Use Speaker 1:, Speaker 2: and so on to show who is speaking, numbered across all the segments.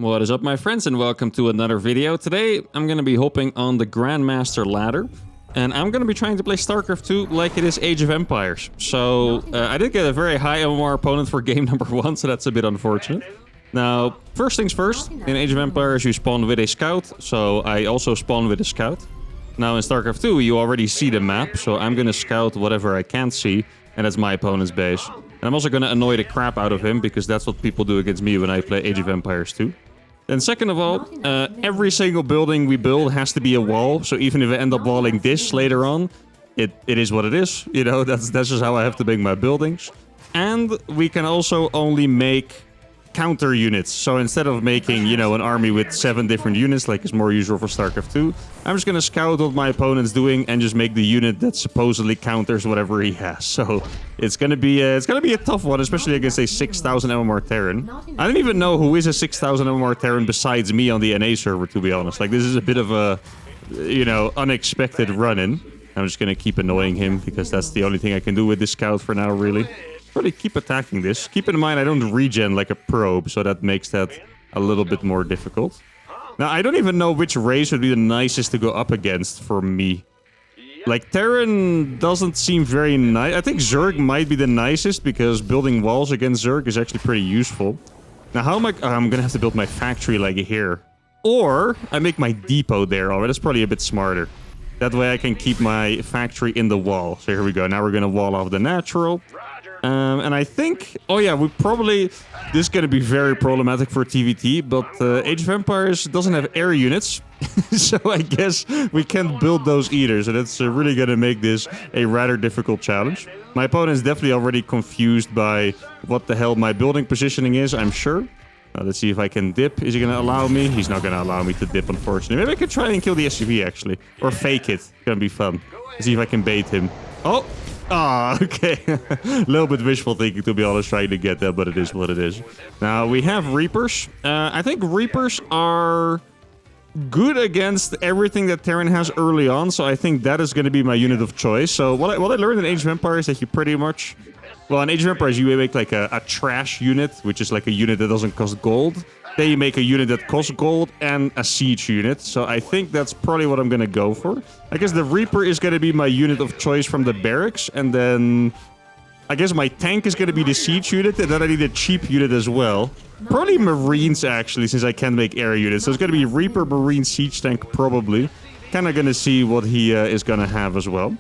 Speaker 1: What is up, my friends, and welcome to another video. Today I'm going to be hopping on the Grandmaster ladder, and I'm going to be trying to play Starcraft 2 like it is Age of Empires. So I did get a very high MMR opponent for game number 1, so that's a bit unfortunate. Now, first things first, in Age of Empires you spawn with a scout, so I also spawn with a scout. Now in Starcraft 2 you already see the map, so I'm going to scout whatever I can't see, and that's my opponent's base. And I'm also going to annoy the crap out of him, because that's what people do against me when I play Age of Empires 2. And second of all, every single building we build has to be a wall. So even if I end up walling this later on, it is what it is. You know, that's just how I have to make my buildings. And we can also only make counter units. So instead of making, you know, an army with 7 different units, like is more usual for StarCraft 2, I'm just gonna scout what my opponent's doing and just make the unit that supposedly counters whatever he has. So it's gonna be a tough one, especially against a 6,000 MMR Terran. I don't even know who is a 6,000 MMR Terran besides me on the NA server, to be honest. Like, this is a bit of a, you know, unexpected run-in. I'm just gonna keep annoying him, because that's the only thing I can do with this scout for now, really. Probably keep attacking this. Keep in mind I don't regen like a probe, so that makes that a little bit more difficult. Now, I don't even know which race would be the nicest to go up against for me. Like, Terran doesn't seem very nice. I think Zerg might be the nicest, because building walls against Zerg is actually pretty useful. Now, how am I... I'm gonna have to build my factory like here. Or I make my depot there. Oh, that's probably a bit smarter. That way I can keep my factory in the wall. So here we go. Now we're gonna wall off the natural. And I think, oh yeah, we probably, this is going to be very problematic for TVT, but Age of Empires doesn't have air units, so I guess we can't build those either, so that's really going to make this a rather difficult challenge. My opponent is definitely already confused by what the hell my building positioning is, I'm sure. Let's see if I can dip. Is he going to allow me? He's not going to allow me to dip, unfortunately. Maybe I could try and kill the SUV, actually, or fake it. It's going to be fun. Let's see if I can bait him. Oh! Ah, okay. A little bit wishful thinking, to be honest, trying to get that, but it is what it is. Now, we have Reapers. I think Reapers are good against everything that Terran has early on, so I think that is going to be my unit of choice. So what I learned in Age of Empires is that you pretty much... Well, in Age of Empires, you make like a trash unit, which is like a unit that doesn't cost gold. Then you make a unit that costs gold and a siege unit. So I think that's probably what I'm going to go for. I guess the Reaper is going to be my unit of choice from the barracks. And then I guess my tank is going to be the siege unit. And then I need a cheap unit as well. Probably Marines, actually, since I can't make air units. So it's going to be Reaper, Marine, siege tank, probably. Kind of going to see what he is going to have as well.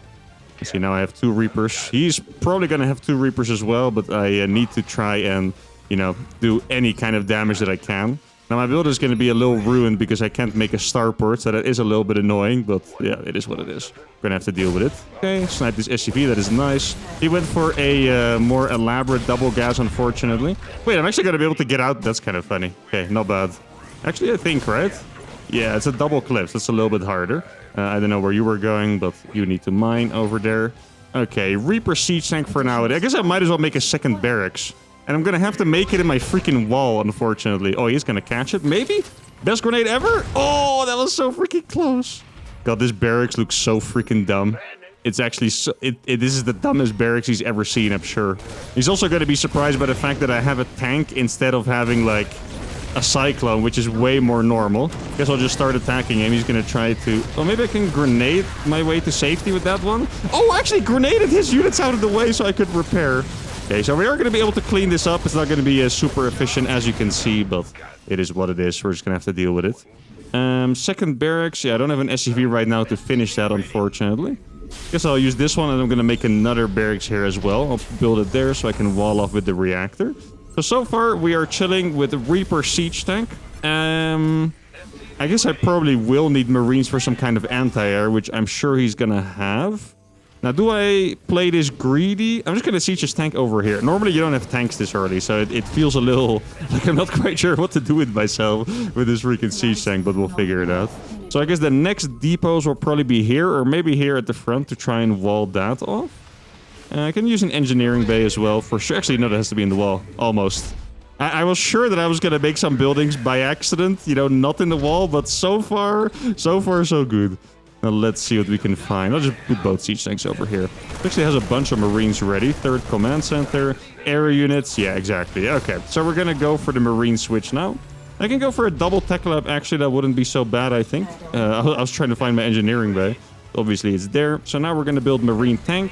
Speaker 1: See, now I have 2 Reapers. He's probably going to have 2 Reapers as well. But I need to try and... you know, do any kind of damage that I can. Now, my build is going to be a little ruined because I can't make a starport, so that is a little bit annoying, but yeah, it is what it is. We're going to have to deal with it. Okay, snipe this SCV, that is nice. He went for a more elaborate double gas, unfortunately. Wait, I'm actually going to be able to get out. That's kind of funny. Okay, not bad. Actually, I think, right? Yeah, it's a double clip. That's a little bit harder. I don't know where you were going, but you need to mine over there. Okay, Reaper siege tank for now. I guess I might as well make a second barracks. And I'm going to have to make it in my freaking wall, unfortunately. Oh, he's going to catch it, maybe? Best grenade ever? Oh, that was so freaking close. God, this barracks looks so freaking dumb. It's actually so... This is the dumbest barracks he's ever seen, I'm sure. He's also going to be surprised by the fact that I have a tank instead of having, like, a cyclone, which is way more normal. Guess I'll just start attacking him. He's going to try to... Oh, maybe I can grenade my way to safety with that one. Oh, actually grenaded his units out of the way so I could repair. Okay, so we are going to be able to clean this up. It's not going to be as super efficient as you can see, but it is what it is. We're just going to have to deal with it. Second barracks. Yeah, I don't have an SCV right now to finish that, unfortunately. Guess I'll use this one, and I'm going to make another barracks here as well. I'll build it there so I can wall off with the reactor. So far, we are chilling with the Reaper siege tank. I guess I probably will need Marines for some kind of anti-air, which I'm sure he's going to have. Now, do I play this greedy? I'm just going to siege his tank over here. Normally, you don't have tanks this early, so it feels a little like I'm not quite sure what to do with myself with this freaking siege tank, but we'll figure it out. So I guess the next depots will probably be here, or maybe here at the front to try and wall that off. I can use an engineering bay as well for sure. Actually, no, that has to be in the wall. Almost. I was sure that I was going to make some buildings by accident, you know, not in the wall, but so far, so good. Now let's see what we can find. I'll just put both siege tanks over here. It actually has a bunch of Marines ready. 3rd command center, air units. Yeah, exactly. Okay, so we're gonna go for the Marine switch now. I can go for a double tech lab. Actually, that wouldn't be so bad, I think. I was trying to find my engineering bay. Obviously, it's there. So now we're going to build marine tank.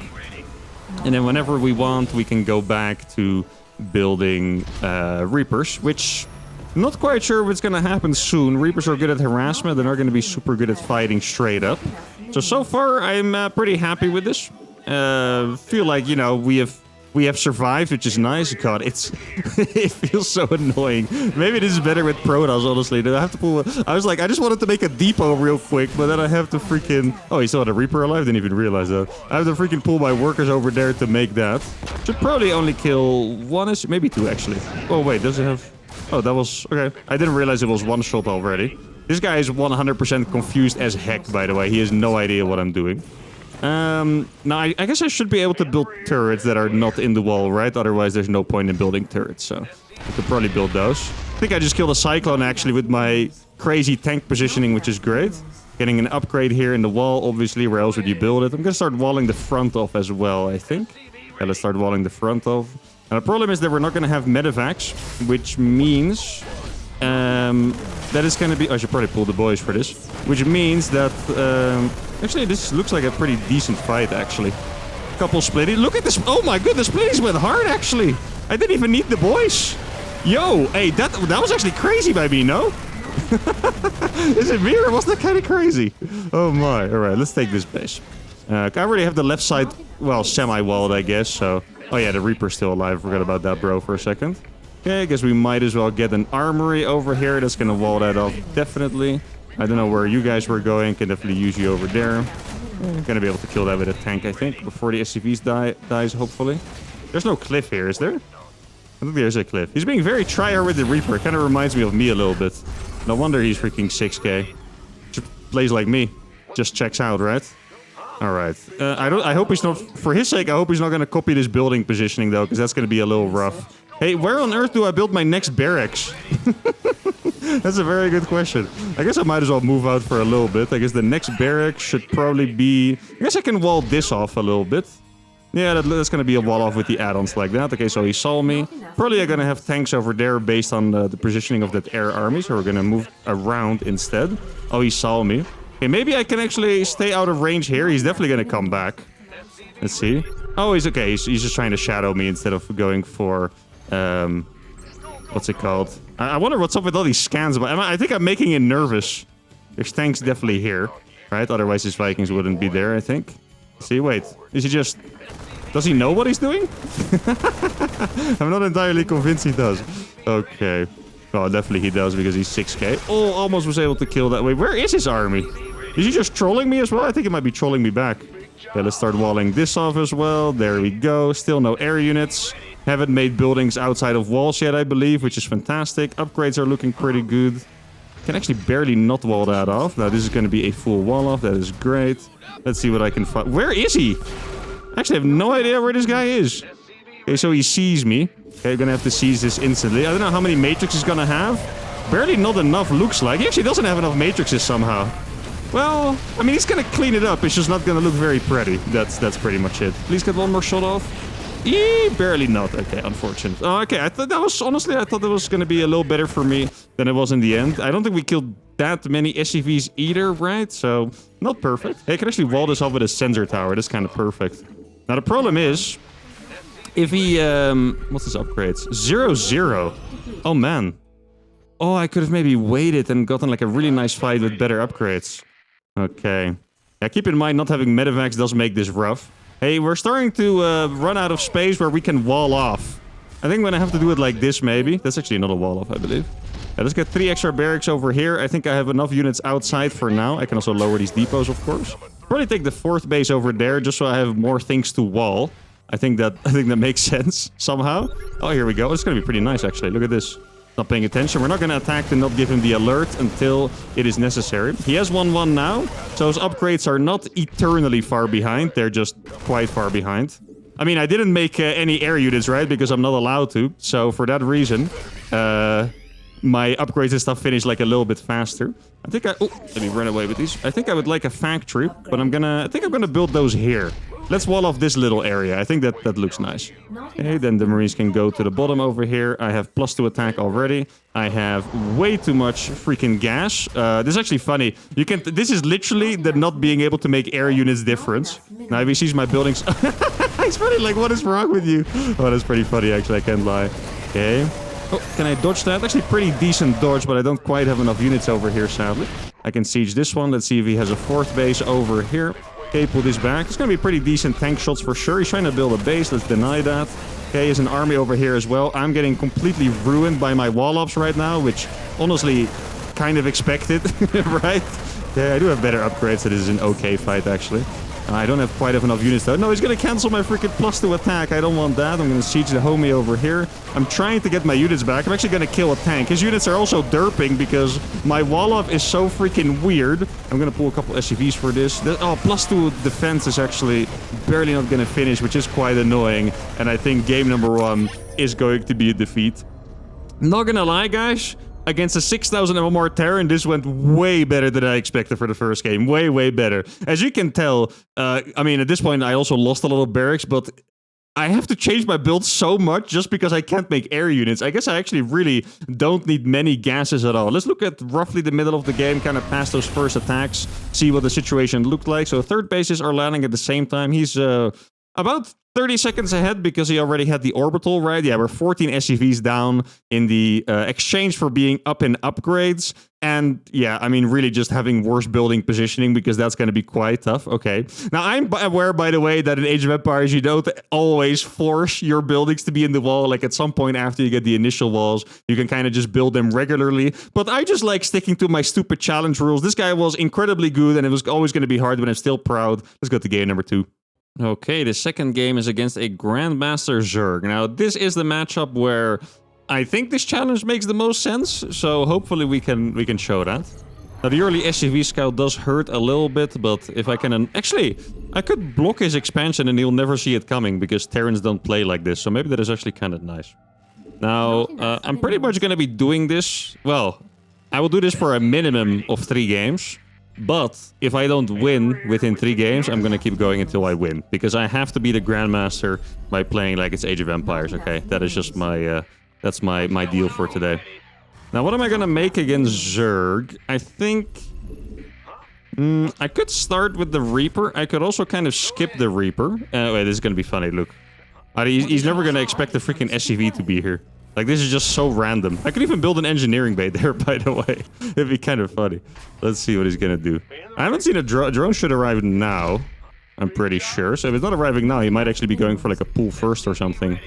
Speaker 1: And then whenever we want, we can go back to building Reapers, which I'm not quite sure what's going to happen soon. Reapers are good at harassment. They're not going to be super good at fighting straight up. So far, I'm pretty happy with this. Feel like, you know, we have survived, which is nice. God, it feels so annoying. Maybe this is better with Protoss, honestly. I have to pull. I was like, I just wanted to make a depot real quick, but then I have to freaking. Oh, you still had a Reaper alive? Didn't even realize that. I have to freaking pull my workers over there to make that. Should probably only kill one, maybe two actually. Oh wait, does it have? Oh, that was okay. I didn't realize it was one shot already. This guy is 100% confused as heck. By the way, he has no idea what I'm doing. Now, I guess I should be able to build turrets that are not in the wall, right? Otherwise, there's no point in building turrets, so I could probably build those. I think I just killed a Cyclone, actually, with my crazy tank positioning, which is great. Getting an upgrade here in the wall, obviously. Where else would you build it? I'm gonna start walling the front off as well, I think. Yeah, let's start walling the front off. Now, the problem is that we're not gonna have medevacs, which means... that is going to be... I should probably pull the boys for this. Which means that... actually, this looks like a pretty decent fight, actually. Couple splitties. Look at this. Oh my goodness, splitties went hard, actually. I didn't even need the boys. Yo, hey, that was actually crazy by me, no? Is it me or was that kind of crazy? Oh my. All right, let's take this base. I already have the left side, well, semi-walled, I guess, so... Oh yeah, the Reaper's still alive. Forgot about that, bro, for a second. Okay, I guess we might as well get an armory over here. That's gonna wall that off, definitely. I don't know where you guys were going. Can definitely use you over there. Gonna be able to kill that with a tank, I think, before the SCVs dies, hopefully. There's no cliff here, is there? I think there's a cliff. He's being very try-hard with the Reaper. It kind of reminds me of me a little bit. No wonder he's freaking 6k. Just plays like me. Just checks out, right? All right. I hope he's not... For his sake, I hope he's not gonna copy this building positioning, though, because that's gonna be a little rough. Hey, where on earth do I build my next barracks? That's a very good question. I guess I might as well move out for a little bit. I guess the next barracks should probably be... I guess I can wall this off a little bit. Yeah, that's going to be a wall off with the add-ons like that. Okay, so he saw me. Probably I'm going to have tanks over there based on the positioning of that air army. So we're going to move around instead. Oh, he saw me. Okay, maybe I can actually stay out of range here. He's definitely going to come back. Let's see. Oh, he's okay. He's just trying to shadow me instead of going for... what's it called? I wonder what's up with all these scans. I think I'm making him nervous. There's tanks definitely here, right? Otherwise his Vikings wouldn't be there, I think. See, wait. Is he just... Does he know what he's doing? I'm not entirely convinced he does. Okay. Oh, definitely he does because he's 6k. Oh, almost was able to kill that. Wait, where is his army? Is he just trolling me as well? I think he might be trolling me back. Okay, let's start walling this off as well. There we go. Still no air units. Haven't made buildings outside of walls yet, I believe, which is fantastic. Upgrades are looking pretty good. Can actually barely not wall that off. Now, this is going to be a full wall off. That is great. Let's see what I can find. Where is he? I actually have no idea where this guy is. Okay, so he sees me. Okay, I'm going to have to seize this instantly. I don't know how many matrix he's going to have. Barely not enough, looks like. He actually doesn't have enough matrices somehow. Well, I mean, he's going to clean it up. It's just not going to look very pretty. That's pretty much it. Please get one more shot off. Barely not. Okay, unfortunate. Oh, okay, I thought that was... Honestly, I thought that was going to be a little better for me than it was in the end. I don't think we killed that many SCVs either, right? So, not perfect. Hey, I can actually wall this off with a sensor tower. That's kind of perfect. Now, the problem is... If he... what's his upgrades? 0-0. Oh, man. Oh, I could have maybe waited and gotten like a really nice fight with better upgrades. Okay. Yeah, keep in mind, not having medevacs does make this rough. Hey, we're starting to run out of space where we can wall off. I think I'm gonna have to do it like this, maybe. That's actually not a wall off, I believe. Yeah, let's get 3 extra barracks over here. I think I have enough units outside for now. I can also lower these depots, of course. Probably take the 4th base over there, just so I have more things to wall. I think that makes sense, somehow. Oh, here we go. It's gonna be pretty nice, actually. Look at this. Not paying attention. We're not going to attack and not give him the alert until it is necessary. He has 1-1 now, so his upgrades are not eternally far behind. They're just quite far behind. I mean, I didn't make any air units, right? Because I'm not allowed to. So for that reason, my upgrades and stuff finish like a little bit faster. Oh, let me run away with these. I think I would like a factory, but I think I'm gonna build those here. Let's wall off this little area. I think that looks nice. Okay, then the Marines can go to the bottom over here. I have +2 attack already. I have way too much freaking gas. This is actually funny. This is literally the not being able to make air units difference. Now if he sees my buildings... It's funny, like, what is wrong with you? Oh, that's pretty funny, actually. I can't lie. Okay. Oh, can I dodge that? Actually, pretty decent dodge, but I don't quite have enough units over here, sadly. I can siege this one. Let's see if he has a 4th base over here. Okay, pull this back. It's going to be pretty decent tank shots for sure. He's trying to build a base. Let's deny that. Okay, he has an army over here as well. I'm getting completely ruined by my wall ops right now, which honestly kind of expected, right? Yeah, I do have better upgrades, so this is an okay fight, actually. I don't have quite enough units, though. No, he's going to cancel my freaking +2 attack. I don't want that. I'm going to siege the homie over here. I'm trying to get my units back. I'm actually going to kill a tank. His units are also derping because my wall-off is so freaking weird. I'm going to pull a couple SCVs for this. Oh, +2 defense is actually barely not going to finish, which is quite annoying. And I think game number 1 is going to be a defeat. Not going to lie, guys. Against a 6,000 MMR Terran, this went way better than I expected for the first game. Way, way better. As you can tell, I mean, at this point, I also lost a little barracks, but I have to change my build so much just because I can't make air units. I guess I actually really don't need many gases at all. Let's look at roughly the middle of the game, kind of past those first attacks, see what the situation looked like. So 3rd bases are landing at the same time. He's about 30 seconds ahead because he already had the orbital, right? Yeah, we're 14 SCVs down in the exchange for being up in upgrades. And yeah, I mean, really just having worse building positioning because that's going to be quite tough. Okay. Now, I'm aware, by the way, that in Age of Empires, you don't always force your buildings to be in the wall. Like at some point after you get the initial walls, you can kind of just build them regularly. But I just like sticking to my stupid challenge rules. This guy was incredibly good and it was always going to be hard, but I'm still proud. Let's go to game number 2. Okay, the second game is against a Grandmaster Zerg. Now, this is the matchup where I think this challenge makes the most sense, so hopefully we can show that. Now, the early SCV scout does hurt a little bit, but if I can... Actually, I could block his expansion and he'll never see it coming, because Terrans don't play like this, so maybe that is actually kind of nice. Now, I'm pretty much going to be doing this... Well, I will do this for a minimum of 3 games. But if I don't win within 3 games, I'm going to keep going until I win. Because I have to be the Grandmaster by playing like it's Age of Empires, okay? That is just my, that's my deal for today. Now, what am I going to make against Zerg? I think... I could start with the Reaper. I could also kind of skip the Reaper. Wait, this is going to be funny, look. He's never going to expect the freaking SCV to be here. Like, this is just so random. I could even build an engineering bay there, by the way. It'd be kind of funny. Let's see what he's gonna do. I haven't seen a drone. Drone should arrive now. I'm pretty sure. So if it's not arriving now, he might actually be going for like a pull first or something.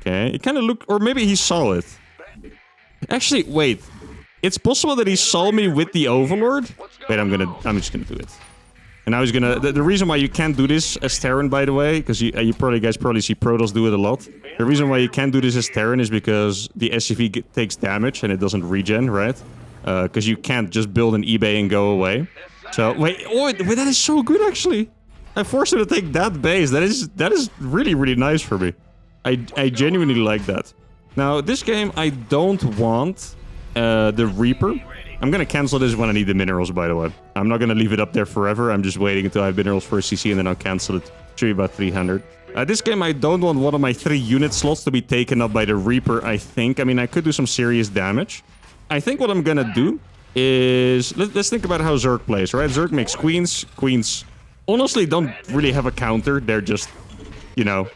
Speaker 1: Okay. It kind of looked... Or maybe he saw it. Actually, wait. It's possible that he saw me with the Overlord? Wait, I'm just gonna do it. And now he's gonna... The reason why you can't do this as Terran, by the way, because you guys probably see Protoss do it a lot. The reason why you can't do this as Terran is because the SCV takes damage and it doesn't regen, right? Because you can't just build an eBay and go away. So, wait, that is so good, actually. I forced him to take that base. That is really, really nice for me. I genuinely like that. Now, this game, I don't want the Reaper. I'm gonna cancel this when I need the minerals, by the way. I'm not gonna leave it up there forever. I'm just waiting until I have minerals for a CC and then I'll cancel it. Should be about 300. This game, I don't want one of my 3 unit slots to be taken up by the Reaper, I think. I mean, I could do some serious damage. I think what I'm gonna do is... Let's think about how Zerg plays, right? Zerg makes queens. Queens honestly don't really have a counter. They're just, you know...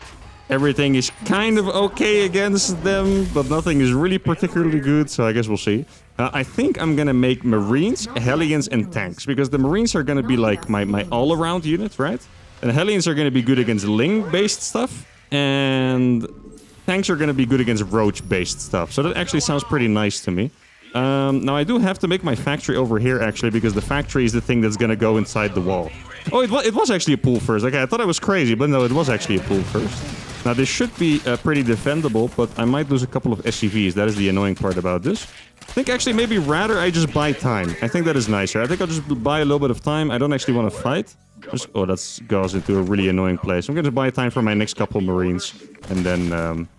Speaker 1: Everything is kind of okay against them, but nothing is really particularly good, so I guess we'll see. I think I'm gonna make Marines, Hellions, and Tanks, because the Marines are gonna be like my all-around unit, right? And Hellions are gonna be good against Ling-based stuff, and Tanks are gonna be good against Roach-based stuff. So that actually sounds pretty nice to me. Now I do have to make my factory over here, actually, because the factory is the thing that's gonna go inside the wall. Oh, it was actually a pool first. Okay, I thought I was crazy, but no, it was actually a pool first. Now, this should be pretty defendable, but I might lose a couple of SCVs. That is the annoying part about this. I think actually maybe rather I just buy time. I think that is nicer. I think I'll just buy a little bit of time. I don't actually want to fight. Oh, that goes into a really annoying place. I'm going to buy time for my next couple Marines. And then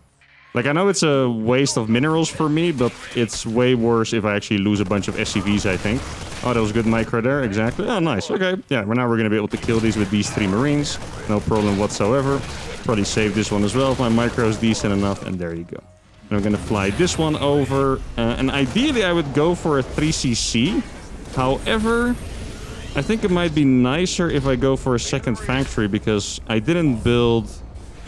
Speaker 1: Like, I know it's a waste of minerals for me, but it's way worse if I actually lose a bunch of SCVs, I think. Oh, that was good micro there, exactly. Oh, nice, okay. Yeah, now we're gonna be able to kill these with these 3 Marines. No problem whatsoever. Probably save this one as well if my micro is decent enough, and there you go. And I'm gonna fly this one over, and ideally I would go for a 3cc. However, I think it might be nicer if I go for a second factory, because I didn't build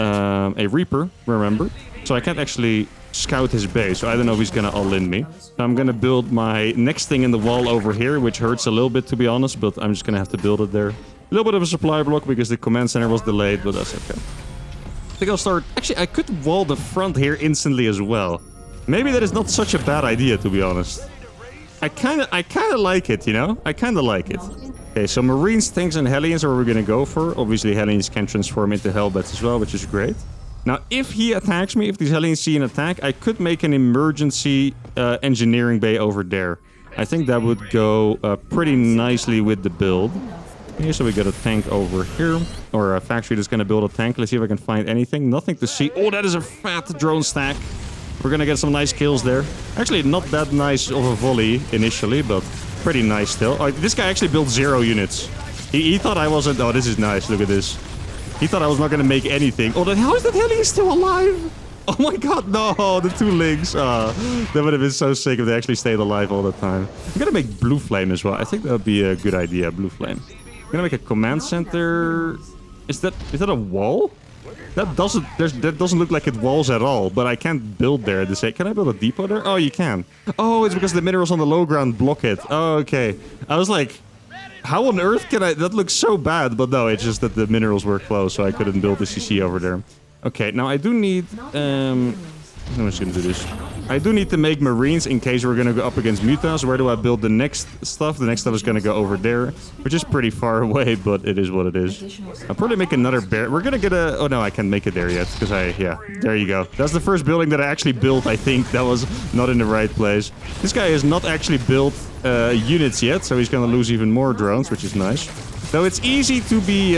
Speaker 1: a Reaper, remember? So I can't actually scout his base, so I don't know if he's gonna all-in me. So I'm gonna build my next thing in the wall over here, which hurts a little bit, to be honest, but I'm just gonna have to build it there. A little bit of a supply block because the command center was delayed, but that's okay. I think I'll start... Actually, I could wall the front here instantly as well. Maybe that is not such a bad idea, to be honest. I kind of like it, you know? I kind of like it. Okay, so Marines, Tanks, and Hellions are what we're gonna go for. Obviously, Hellions can transform into Hellbats as well, which is great. Now, if he attacks me, if these Hellions see an attack, I could make an emergency engineering bay over there. I think that would go pretty nicely with the build. Okay, so we got a tank over here, or a factory that's going to build a tank. Let's see if I can find anything. Nothing to see. Oh, that is a fat drone stack. We're going to get some nice kills there. Actually, not that nice of a volley initially, but pretty nice still. Oh, this guy actually built 0 units. He thought I wasn't... Oh, this is nice. Look at this. He thought I was not going to make anything. Oh, how is that Hellion still alive? Oh my god, no, the 2 lings. That would have been so sick if they actually stayed alive all the time. I'm going to make Blue Flame as well. I think that would be a good idea, Blue Flame. I'm going to make a command center. Is that a wall? That doesn't look like it walls at all, but I can't build there. Can I build a depot there? Oh, you can. Oh, it's because the minerals on the low ground block it. Oh, okay. I was like... How on earth can I... That looks so bad, but no, it's just that the minerals were close, so I couldn't build the CC over there. Okay, now I do need... I'm just gonna do this. I do need to make Marines in case we're gonna go up against Mutas. Where do I build the next stuff? The next stuff is gonna go over there, which is pretty far away, but it is what it is. I'll probably make another bear. We're gonna get a... Oh, no, I can't make it there yet, because yeah, there you go. That's the first building that I actually built, I think. That was not in the right place. This guy has not actually built units yet, so he's gonna lose even more drones, which is nice. Though it's easy to be...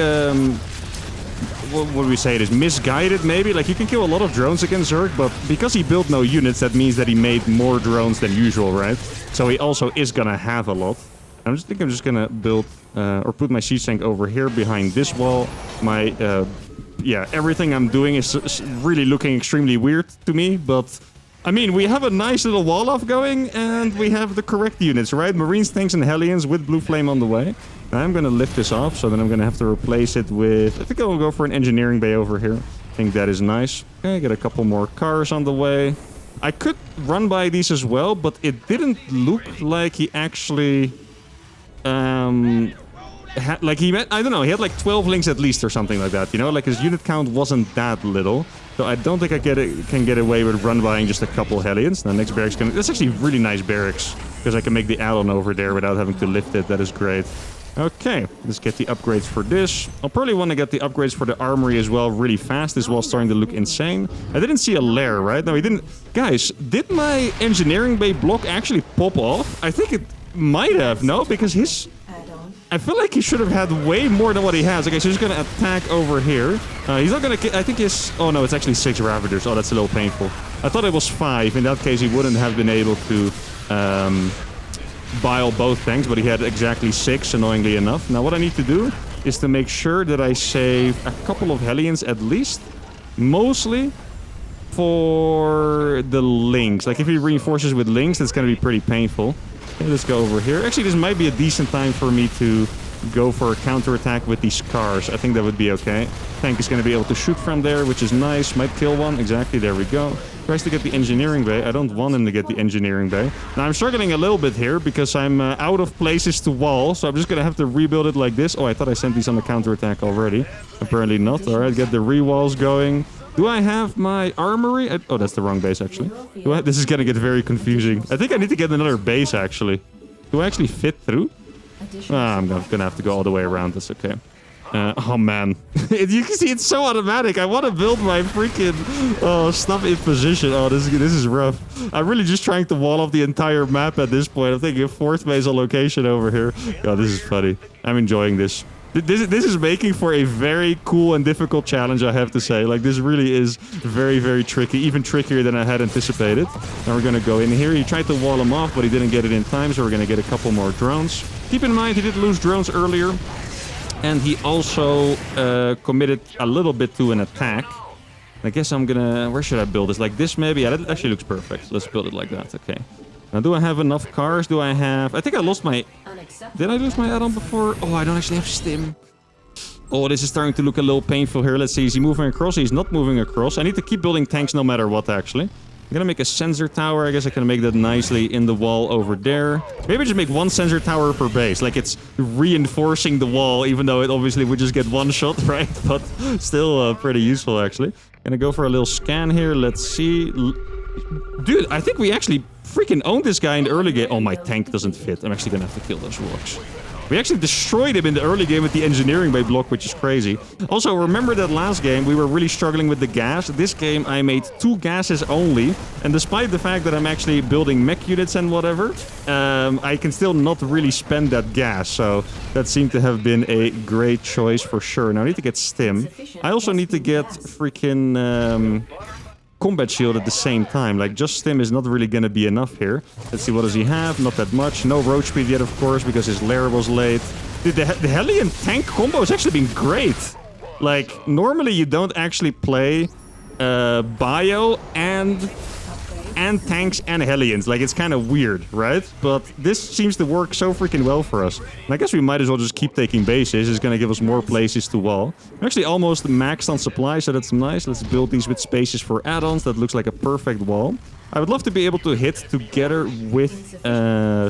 Speaker 1: what do we say? It is misguided, maybe? Like, you can kill a lot of drones against Zerg, but because he built no units, that means that he made more drones than usual, right? So he also is gonna have a lot. I'm just gonna build, or put my siege tank over here behind this wall. My, yeah, everything I'm doing is really looking extremely weird to me, but... I mean, we have a nice little wall off going, and we have the correct units, right? Marines, Tanks, and Hellions with Blue Flame on the way. Now I'm going to lift this off, so then I'm going to have to replace it with... I think I'll go for an engineering bay over here. I think that is nice. Okay, get a couple more cars on the way. I could run by these as well, but it didn't look like he actually... like he met, I don't know, he had like 12 links at least or something like that, you know? Like his unit count wasn't that little. So I don't think I can get away with run-buying just a couple Hellions. Now next barracks that's actually really nice barracks, because I can make the add-on over there without having to lift it. That is great. Okay, let's get the upgrades for this. I'll probably want to get the upgrades for the armory as well really fast. This wall's starting to look insane. I didn't see a lair, right? No, he didn't. Guys, did my engineering bay block actually pop off? I think it might have, no? Because his... I feel like he should have had way more than what he has. Okay, so he's going to attack over here. He's not going to... I think his... Oh, no, it's actually 6 Ravagers. Oh, that's a little painful. I thought it was 5. In that case, he wouldn't have been able to bile both tanks, but he had exactly 6, annoyingly enough. Now, what I need to do is to make sure that I save a couple of Hellions at least. Mostly for the links. Like, if he reinforces with links, that's going to be pretty painful. Okay, let's go over here. Actually, this might be a decent time for me to go for a counterattack with these cars. I think that would be okay. Tank is going to be able to shoot from there, which is nice. Might kill one. Exactly, there we go. Tries to get the engineering bay. I don't want him to get the engineering bay. Now, I'm struggling a little bit here because I'm out of places to wall. So I'm just going to have to rebuild it like this. Oh, I thought I sent these on the counterattack already. Apparently not. All right, get the re-walls going. Do I have my armory? Oh, that's the wrong base, actually. This is going to get very confusing. I think I need to get another base, actually. Do I actually fit through? I'm going to have to go all the way around. That's okay. Oh, man. You can see it's so automatic. I want to build my freaking stuff in position. Oh, this is rough. I'm really just trying to wall off the entire map at this point. I'm thinking 4th base on location over here. God, this is funny. I'm enjoying this. This is making for a very cool and difficult challenge, I have to say. Like, this really is very, very tricky. Even trickier than I had anticipated. Now we're going to go in here. He tried to wall him off, but he didn't get it in time, so we're going to get a couple more drones. Keep in mind, he did lose drones earlier. And he also committed a little bit to an attack. I guess I'm gonna... Where should I build this? Like this, maybe? Yeah, that actually looks perfect. Let's build it like that. Okay. Now, do I have enough cars? Do I have... I think I lost my... Did I lose my add-on before? Oh, I don't actually have stim. Oh, this is starting to look a little painful here. Let's see. Is he moving across? He's not moving across. I need to keep building tanks no matter what, actually. I'm gonna make a sensor tower. I guess I can make that nicely in the wall over there. Maybe just make one sensor tower per base. Like, it's reinforcing the wall, even though it obviously would just get one shot, right? But still pretty useful, actually. Gonna go for a little scan here. Let's see. Dude, I think we actually freaking owned this guy in the early game. Oh, my tank doesn't fit. I'm actually gonna have to kill those rocks. We actually destroyed him in the early game with the engineering bay block, which is crazy. Also, remember that last game we were really struggling with the gas? This game I made 2 gases only. And despite the fact that I'm actually building mech units and whatever, I can still not really spend that gas. So that seemed to have been a great choice for sure. Now I need to get stim. I also need to get freaking... combat shield at the same time. Like, just stim is not really gonna be enough here. Let's see, what does he have? Not that much. No roach speed yet, of course, because his lair was late. Dude, the Hellion tank combo has actually been great. Like, normally you don't actually play bio and tanks and Hellions. Like, it's kind of weird, right? But this seems to work so freaking well for us. And I guess we might as well just keep taking bases. It's going to give us more places to wall. I'm actually almost maxed on supply, so that's nice. Let's build these with spaces for add-ons. That looks like a perfect wall. I would love to be able to hit together with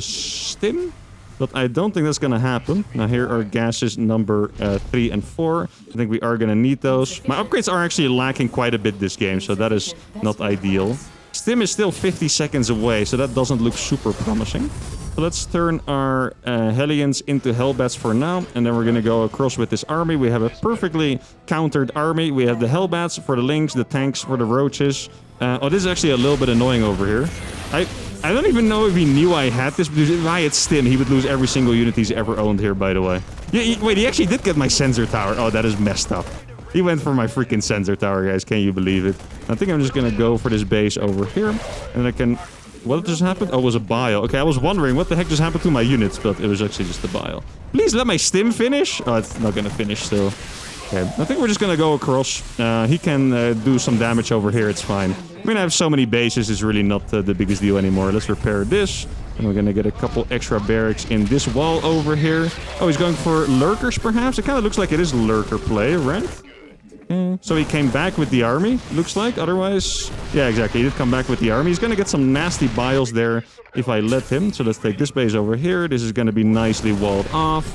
Speaker 1: stim, but I don't think that's going to happen. Now, here are gases number 3 and 4. I think we are going to need those. My upgrades are actually lacking quite a bit this game, so that is not ideal. Stim is still 50 seconds away, so that doesn't look super promising. So let's turn our Hellions into Hellbats for now, and then we're going to go across with this army. We have a perfectly countered army. We have the Hellbats for the Lynx, the tanks for the Roaches. Oh, this is actually a little bit annoying over here. I don't even know if he knew I had this, because if I had Stim, he would lose every single unit he's ever owned here, by the way. Yeah, wait, he actually did get my sensor tower. Oh, that is messed up. He went for my freaking sensor tower, guys. Can you believe it? I think I'm just going to go for this base over here. And I can... What just happened? Oh, it was a bio. Okay, I was wondering what the heck just happened to my units, but it was actually just a bio. Please let my stim finish. Oh, it's not going to finish still. Okay, I think we're just going to go across. He can do some damage over here. It's fine. I mean, I have so many bases. It's really not the biggest deal anymore. Let's repair this. And we're going to get a couple extra barracks in this wall over here. Oh, he's going for lurkers, perhaps? It kind of looks like it is lurker play, right? So he came back with the army, looks like. Otherwise, yeah, exactly. He did come back with the army. He's going to get some nasty biles there if I let him. So let's take this base over here. This is going to be nicely walled off.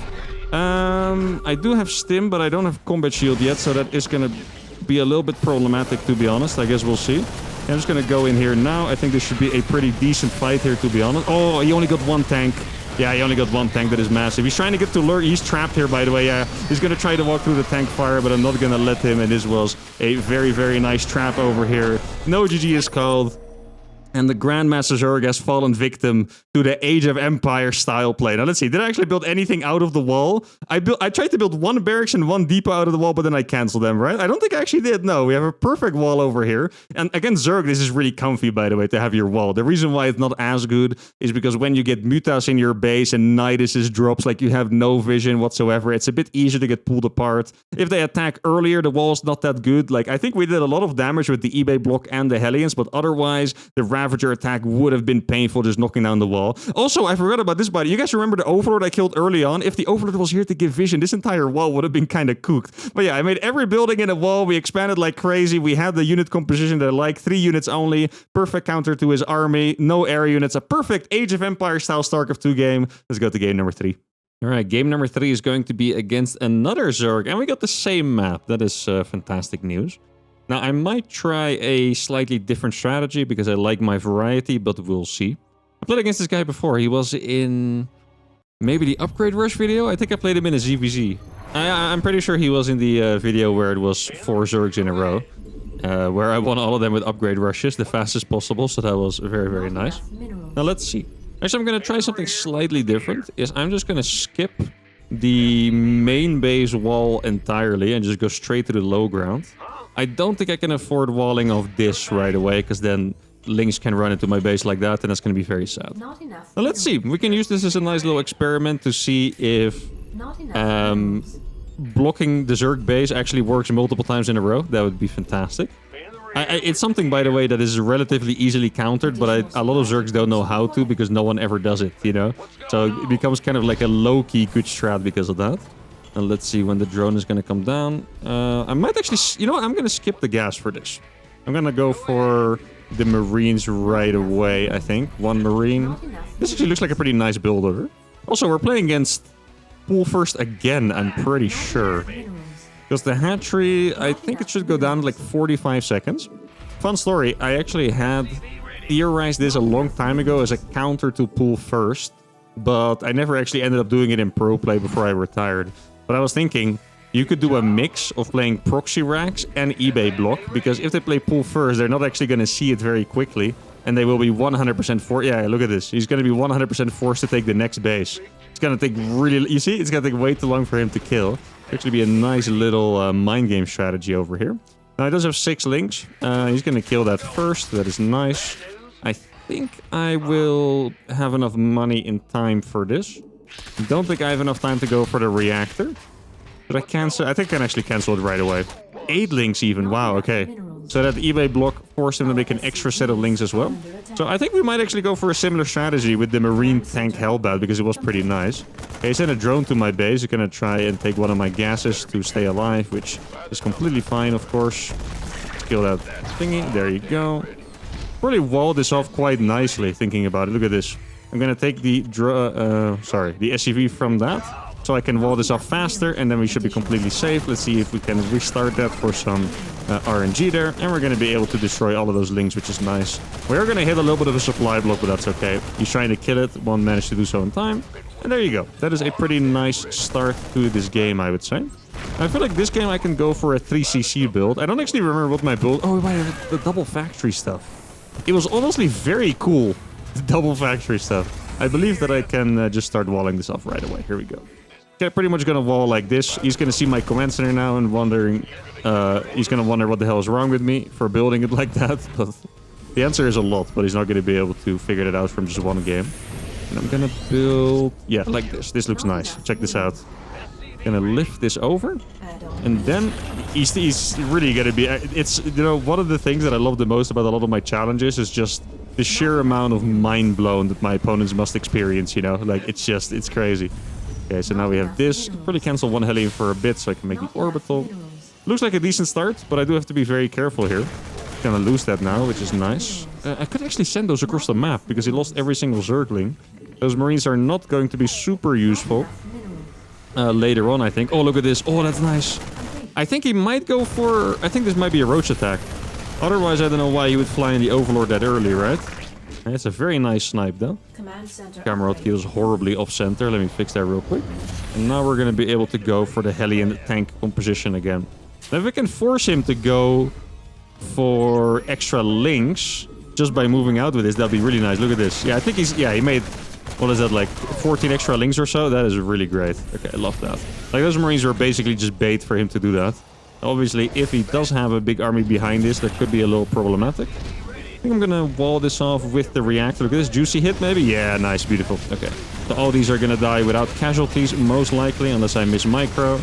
Speaker 1: I do have stim, but I don't have combat shield yet. So that is going to be a little bit problematic, to be honest. I guess we'll see. I'm just going to go in here now. I think this should be a pretty decent fight here, to be honest. Oh, he only got 1 tank. Yeah, he only got 1 tank. That is massive. He's trying to get to lure. He's trapped here, by the way. Yeah, he's going to try to walk through the tank fire, but I'm not going to let him. And this was a very, very nice trap over here. No GG is called. And the Grandmaster Zerg has fallen victim to the Age of Empire style play. Now, let's see. Did I actually build anything out of the wall? I tried to build 1 barracks and 1 depot out of the wall, but then I canceled them, right? I don't think I actually did. No, we have a perfect wall over here. And against Zerg, this is really comfy, by the way, to have your wall. The reason why it's not as good is because when you get Mutas in your base and Nidus drops, like you have no vision whatsoever, it's a bit easier to get pulled apart. If they attack earlier, the wall's not that good. Like, I think we did a lot of damage with the eBay block and the Hellions, but otherwise, the Ravager attack would have been painful, just knocking down the wall. Also, I forgot about this, buddy. You guys remember the Overlord I killed early on? If the Overlord was here to give vision, this entire wall would have been kind of cooked. But yeah, I made every building in a wall. We expanded like crazy. We had the unit composition that I like. 3 units only. Perfect counter to his army. No air units. A perfect Age of Empire style Starcraft 2 game. Let's go to game number 3. All right, game number 3 is going to be against another Zerg. And we got the same map. That is fantastic news. Now, I might try a slightly different strategy because I like my variety, but we'll see. I played against this guy before. He was in maybe the Upgrade Rush video. I think I played him in a ZVZ. I'm pretty sure he was in the video where it was 4 Zergs in a row. Where I won all of them with Upgrade Rushes, the fastest possible. So that was very, very nice. Now, let's see. Actually, I'm going to try something slightly different. I'm just going to skip the main base wall entirely and just go straight to the low ground. I don't think I can afford walling off this right away, because then Lynx can run into my base like that, and that's going to be very sad.
Speaker 2: Not enough.
Speaker 1: Now let's see. We can use this as a nice little experiment to see if
Speaker 2: Not enough.
Speaker 1: blocking the Zerg base actually works multiple times in a row. That would be fantastic. It's something, by the way, that is relatively easily countered, but a lot of Zergs don't know how to because no one ever does it, you know? So it becomes kind of like a low-key good strat because of that. And let's see when the drone is going to come down. I might actually... You know what? I'm going to skip the gas for this. I'm going to go for the Marines right away, I think. One Marine. This actually looks like a pretty nice build order. Also, we're playing against Pool First again, I'm pretty sure. Because the hatchery, I think it should go down in like 45 seconds. Fun story, I actually had theorized this a long time ago as a counter to Pool First. But I never actually ended up doing it in pro play before I retired. But I was thinking, you could do a mix of playing proxy racks and eBay block. Because if they play Pool First, they're not actually going to see it very quickly. And they will be 100% forced. Yeah, look at this. He's going to be 100% forced to take the next base. It's going to take really... You see? It's going to take way too long for him to kill. Actually be a nice little mind game strategy over here. Now, he does have 6 links. He's going to kill that first. That is nice. I think I will have enough money in time for this. Don't think I have enough time to go for the reactor. Should I cancel? I think I can actually cancel it right away. 8 links even. Wow, okay. So that eBay block forced him to make an extra set of links as well. So I think we might actually go for a similar strategy with the Marine Tank Hellbat, because it was pretty nice. Okay, he sent a drone to my base. He's gonna try and take one of my gases to stay alive, which is completely fine, of course. Let's kill that thingy. There you go. Probably wall this off quite nicely, thinking about it. Look at this. I'm gonna take the SCV from that, so I can wall this off faster, and then we should be completely safe. Let's see if we can restart that for some RNG there, and we're going to be able to destroy all of those links, which is nice. We're going to hit a little bit of a supply block, but that's okay. He's trying to kill it. One managed to do so in time, and there you go. That is a pretty nice start to this game, I would say. I feel like this game I can go for a 3cc build. I don't actually remember what my build... Oh, wait, the double factory stuff. It was honestly very cool, the double factory stuff. I believe that I can just start walling this off right away. Here we go. Okay, pretty much gonna wall like this. He's gonna see my command center now and wondering... he's gonna wonder what the hell is wrong with me for building it like that. But the answer is a lot, but he's not gonna be able to figure it out from just one game. And I'm gonna build... Yeah, like this. This looks nice. Check this out. Gonna lift this over. And then he's really gonna be... It's, you know, one of the things that I love the most about a lot of my challenges is just the sheer amount of mind blown that my opponents must experience, you know? Like, it's just... It's crazy. Okay, so now we have this. Probably cancel one heli for a bit so I can make the orbital. Looks like a decent start, but I do have to be very careful here. Gonna lose that now, which is nice. I could actually send those across the map because he lost every single Zergling. Those Marines are not going to be super useful later on, I think. Oh, look at this. Oh, that's nice. I think he might go for... I think this might be a roach attack. Otherwise, I don't know why he would fly in the Overlord that early, right? It's a very nice snipe, though. Camera rotate was horribly off-center. Let me fix that real quick. And now we're going to be able to go for the heli and the tank composition again. Now, if we can force him to go for extra links just by moving out with this, that'd be really nice. Look at this. Yeah, I think he's... Yeah, he made... What is that, like 14 extra links or so? That is really great. Okay, I love that. Like, those Marines were basically just bait for him to do that. Obviously, if he does have a big army behind this, that could be a little problematic. I think I'm gonna wall this off with the reactor. Look at this, juicy hit maybe? Yeah, nice, beautiful. Okay, so all these are gonna die without casualties, most likely, unless I miss micro.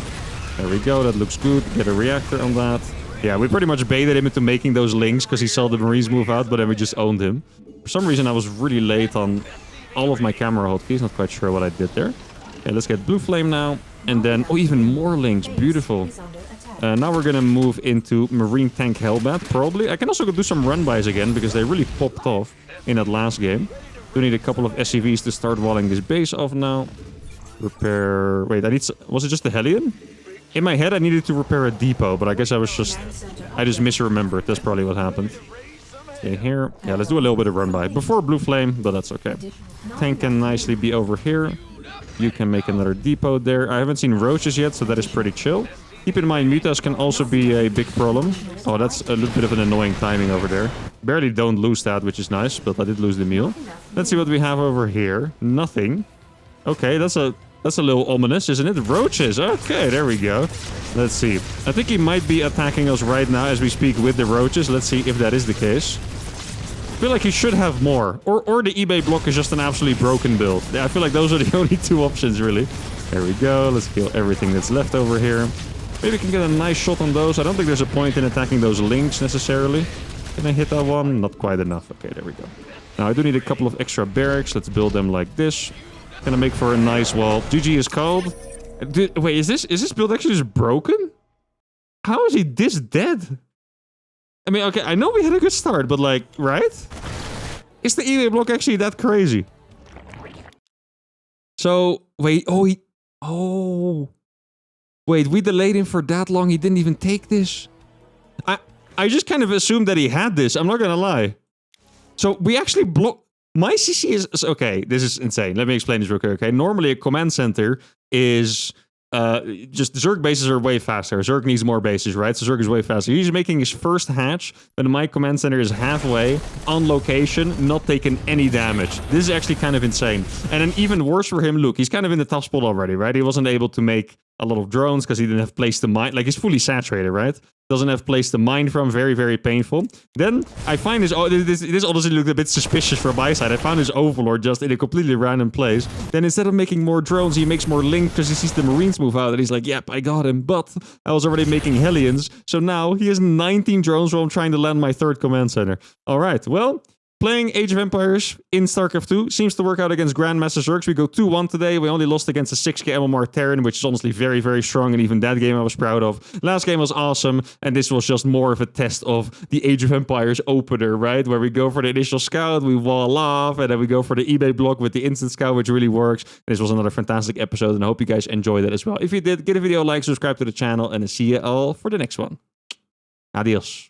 Speaker 1: There we go, that looks good. Get a reactor on that. Yeah, we pretty much baited him into making those links because he saw the Marines move out, but then we just owned him. For some reason, I was really late on all of my camera hotkeys. Not quite sure what I did there. Okay, let's get blue flame now. And then, oh, even more links. Beautiful. Now we're gonna move into Marine Tank Hellbat, probably. I can also go do some run-bys again, because they really popped off in that last game. Do need a couple of SCVs to start walling this base off now. Repair... Wait, I need... Was it just the Hellion? In my head, I needed to repair a depot, but I guess I just misremembered. That's probably what happened. Okay, here. Yeah, let's do a little bit of run-by. Before blue flame, but that's okay. Tank can nicely be over here. You can make another depot there. I haven't seen roaches yet, so that is pretty chill. Keep in mind, mutas can also be a big problem. Oh, that's a little bit of an annoying timing over there. Barely don't lose that, which is nice, but I did lose the meal. Let's see what we have over here. Nothing. Okay, that's a That's a little ominous, isn't it? Roaches. Okay, there we go. Let's see. I think he might be attacking us right now as we speak with the roaches. Let's see if that is the case. I feel like he should have more. Or the eBay block is just an absolutely broken build. I feel like those are the only two options, really. There we go. Let's kill everything that's left over here. Maybe we can get a nice shot on those. I don't think there's a point in attacking those links necessarily. Can I hit that one? Not quite enough. Okay, there we go. Now, I do need a couple of extra barracks. Let's build them like this. Gonna make for a nice wall. GG is called. Wait, is this build actually just broken? How is he this dead? I mean, okay, I know we had a good start, but like, right? Is the eBay block actually that crazy? So, wait, wait, we delayed him for that long, he didn't even take this? I just kind of assumed that he had this, I'm not gonna lie. So, we actually blocked... My CC is... Okay, this is insane. Let me explain this real quick, okay? Normally, a command center is... just Zerg bases are way faster. Zerg needs more bases, right? So Zerg is way faster. He's making his first hatch, but my command center is halfway on location, not taking any damage. This is actually kind of insane. And then even worse for him, look, he's kind of in the tough spot already, right? He wasn't able to make a lot of drones because he didn't have place to mine. Like, he's fully saturated, right? Doesn't have place to mine from. Very, very painful. Then I find this... Oh, this honestly looked a bit suspicious from my side. I found his overlord just in a completely random place. Then instead of making more drones, he makes more link because he sees the marines move out. And he's like, yep, I got him. But I was already making Hellions. So now he has 19 drones while I'm trying to land my third command center. All right, well... Playing Age of Empires in Starcraft 2 seems to work out against Grandmaster Zergs. We go 2-1 today. We only lost against a 6k MMR Terran, which is honestly very, very strong. And even that game I was proud of. Last game was awesome. And this was just more of a test of the Age of Empires opener, right? Where we go for the initial scout, we wall off, and then we go for the eBay block with the instant scout, which really works. This was another fantastic episode, and I hope you guys enjoyed it as well. If you did, give the video a like, subscribe to the channel, and I'll see you all for the next one. Adios.